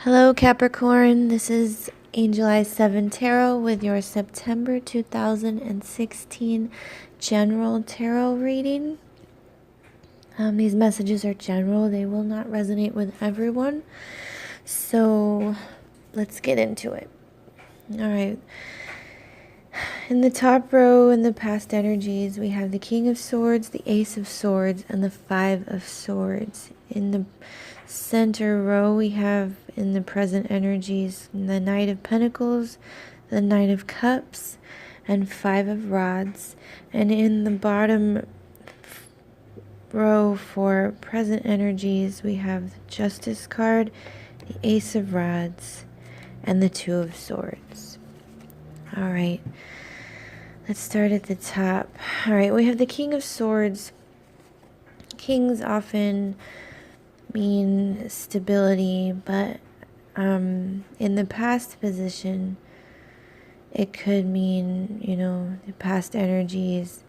Hello Capricorn, this is Angel Eyes 7 Tarot with your September 2016 general tarot reading. These messages are general, they will not resonate with everyone. So let's get into it. Alright. In the top row in the past energies, we have the King of Swords, the Ace of Swords, and the Five of Swords. In the center row, we have in the present energies the Knight of Pentacles, the Knight of Cups, and Five of Rods. And in the bottom row for present energies, we have the Justice card, the Ace of Rods, and the Two of Swords. All right. Let's start at the top. All right, we have the King of Swords. Kings often mean stability, but in the past position, it could mean, the past energies,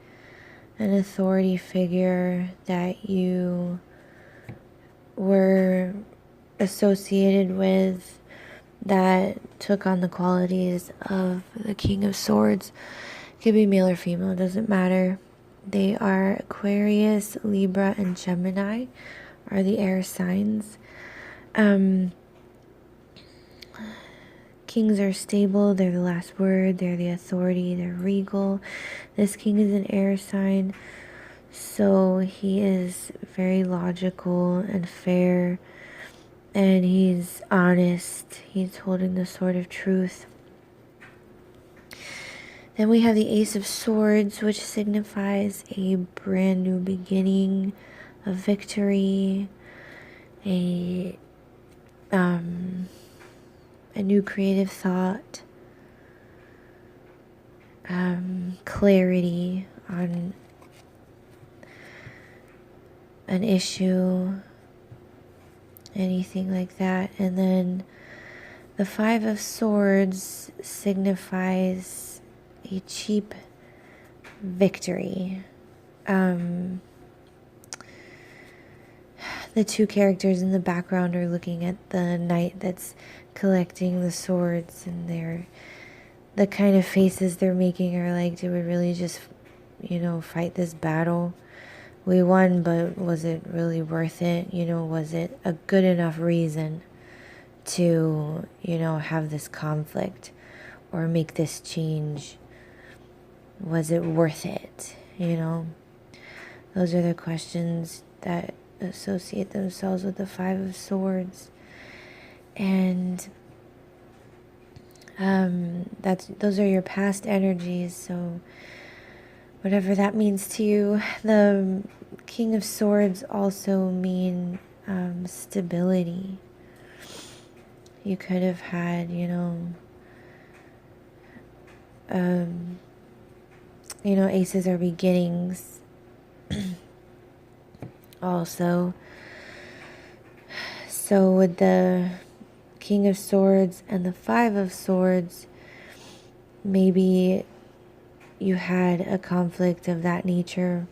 an authority figure that you were associated with that took on the qualities of the King of Swords. Could be male or female, doesn't matter. They are Aquarius, Libra, and Gemini are the air signs. Kings are stable, they're the last word, they're the authority, they're regal. This king is an air sign, so he is very logical and fair, and he's honest. He's holding the sword of truth. Then we have the Ace of Swords, which signifies a brand new beginning, a victory, a new creative thought, clarity on an issue, anything like that. And then the Five of Swords signifies a cheap victory. The two characters in the background are looking at the knight that's collecting the swords, and the kind of faces they're making are like, did we really just fight this battle? We won, but was it really worth it? Was it a good enough reason to have this conflict or make this change? Was it worth it? Those are the questions that associate themselves with the Five of Swords. And those are your past energies, so whatever that means to you. The King of Swords also mean stability. You could have had aces are beginnings also. So with the King of Swords and the Five of Swords, maybe you had a conflict of that nature,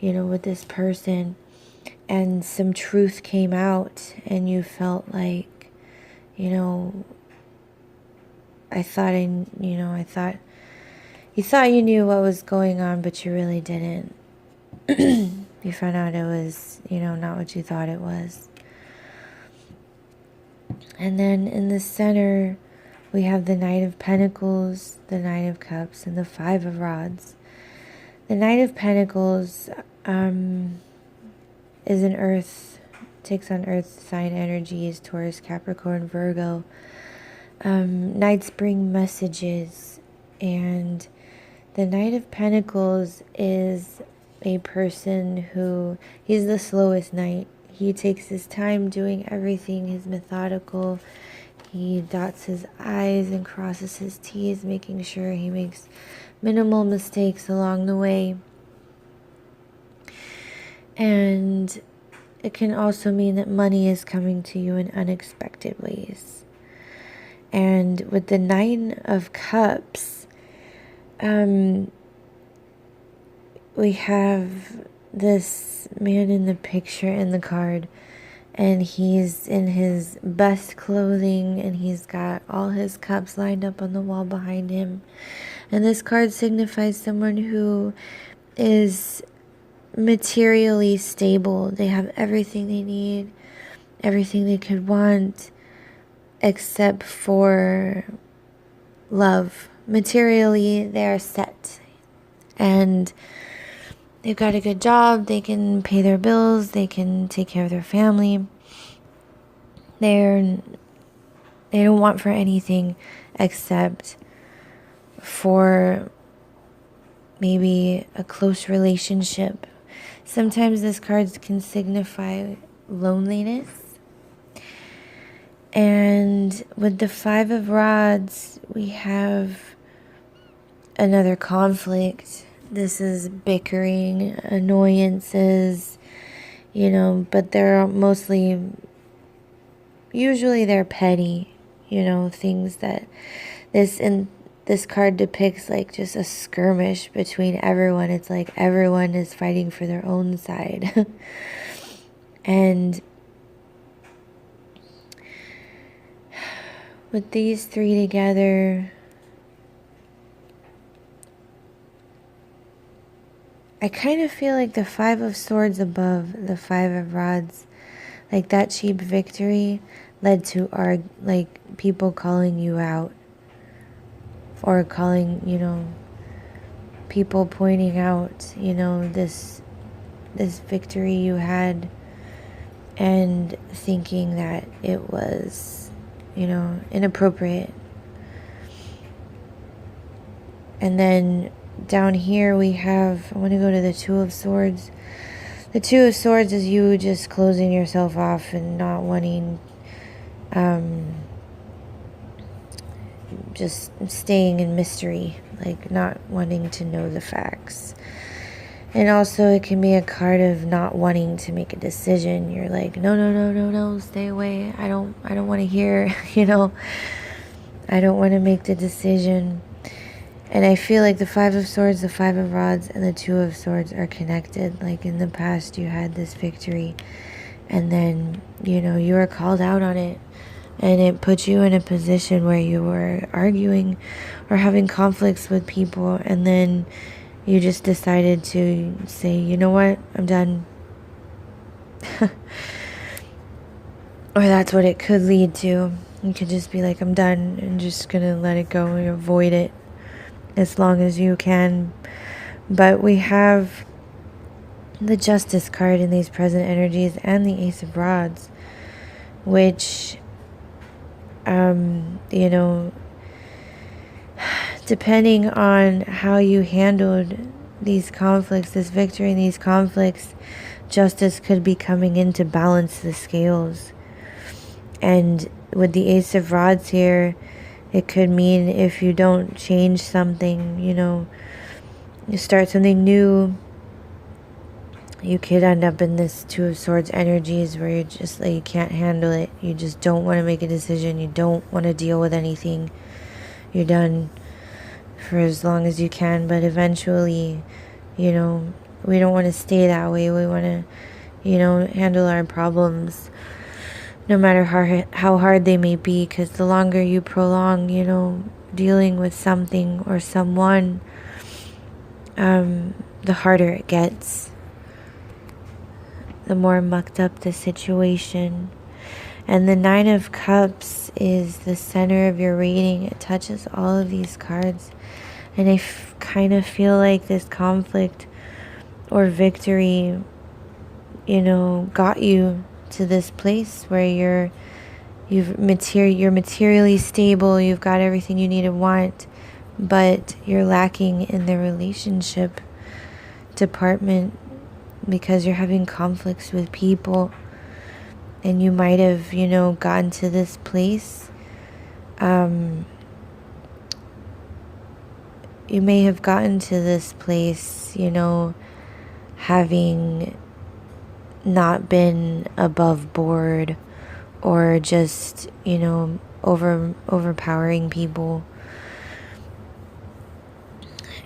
with this person, and some truth came out, and you felt like, I thought you knew what was going on, but you really didn't. You found out it was, not what you thought it was. And then in the center, we have the Knight of Pentacles, the Knight of Cups, and the Five of Rods. The Knight of Pentacles is an earth, takes on earth sign energies, Taurus, Capricorn, Virgo. Knights bring messages, and the Knight of Pentacles is a person who, he's the slowest knight. He takes his time doing everything. He's methodical. He dots his I's and crosses his T's, making sure he makes minimal mistakes along the way. And it can also mean that money is coming to you in unexpected ways. And with the Nine of Cups, we have this man in the picture in the card, and he's in his best clothing, and he's got all his cups lined up on the wall behind him. And this card signifies someone who is materially stable. They have everything they need, everything they could want, except for love. Materially, they're set, and they've got a good job. They can pay their bills. They can take care of their family. They don't want for anything except for maybe a close relationship. Sometimes this card can signify loneliness. And with the Five of Rods, we have another conflict. This is bickering, annoyances, but they're usually they're petty, things that this card depicts like just a skirmish between everyone. It's like everyone is fighting for their own side. And with these three together, I kind of feel like the Five of Swords above the Five of Rods, like that cheap victory led to people calling you out, or calling, people pointing out, this victory you had, and thinking that it was, inappropriate. And then down here we have, I want to go to the Two of Swords. The Two of Swords is you just closing yourself off and not wanting, just staying in mystery, like not wanting to know the facts. And also it can be a card of not wanting to make a decision. You're like, no, stay away. I don't want to hear, I don't want to make the decision. And I feel like the Five of Swords, the Five of Rods, and the Two of Swords are connected. Like in the past you had this victory, and then, you were called out on it. And it put you in a position where you were arguing or having conflicts with people. And then you just decided to say, you know what, I'm done. Or that's what it could lead to. You could just be like, I'm done, and just going to let it go and avoid it as long as you can. But we have the Justice card in these present energies and the Ace of Rods, which depending on how you handled these conflicts, this victory in these conflicts, justice could be coming in to balance the scales. And with the Ace of Rods here, it could mean if you don't change something, you start something new, you could end up in this Two of Swords energies where you're just like, you can't handle it. You just don't want to make a decision. You don't want to deal with anything. You're done for as long as you can. But eventually, we don't want to stay that way. We want to, handle our problems no matter how hard they may be. Because the longer you prolong, dealing with something or someone, the harder it gets. The more mucked up the situation. And the Nine of Cups is the center of your reading. It touches all of these cards. And I kind of feel like this conflict or victory, got you to this place where you're materially stable. You've got everything you need and want, but you're lacking in the relationship department, because you're having conflicts with people. And you might have, gotten to this place. You may have gotten to this place, having not been above board, or just, overpowering people.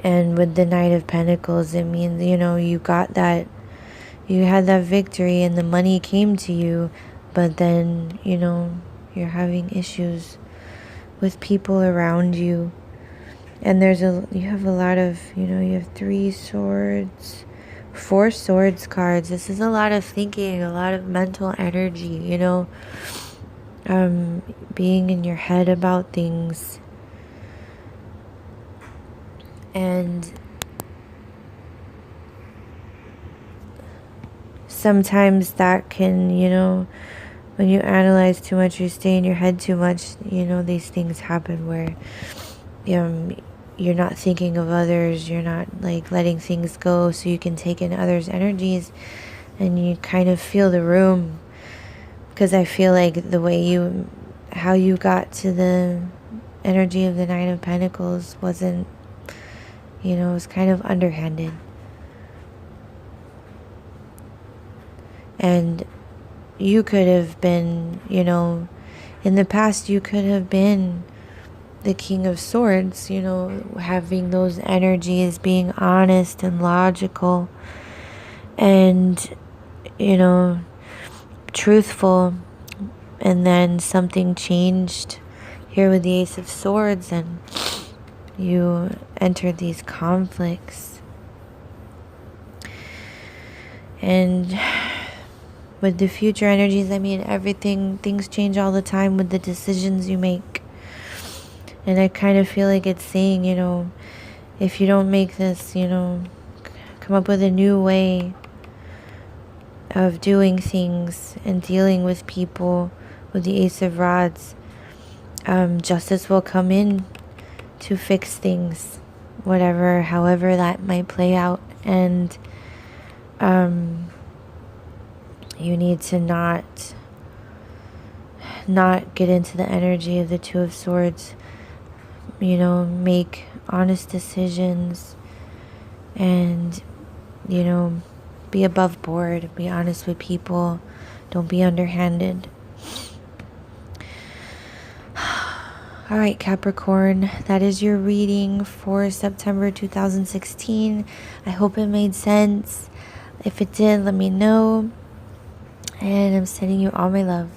And with the Knight of Pentacles, it means, you got that. You had that victory and the money came to you, but then, you're having issues with people around you. And you have a lot of, you have 3 swords, 4 swords cards. This is a lot of thinking, a lot of mental energy, being in your head about things. And sometimes that can, when you analyze too much, you stay in your head too much, these things happen where you're not thinking of others, you're not like letting things go so you can take in others' energies, and you kind of feel the room. Because I feel like the way how you got to the energy of the 9 of Pentacles wasn't, it was kind of underhanded. And you could have been, in the past you could have been the King of Swords, having those energies, being honest and logical and, truthful. And then something changed here with the Ace of Swords, and you entered these conflicts. And with the future energies, things change all the time with the decisions you make. And I kind of feel like it's saying, if you don't make this, come up with a new way of doing things and dealing with people with the Ace of Rods, justice will come in to fix things, however that might play out. And you need to not get into the energy of the 2 of Swords. Make honest decisions and, be above board, be honest with people, don't be underhanded. All right, Capricorn, that is your reading for September 2016. I hope it made sense. If it did, let me know. And I'm sending you all my love.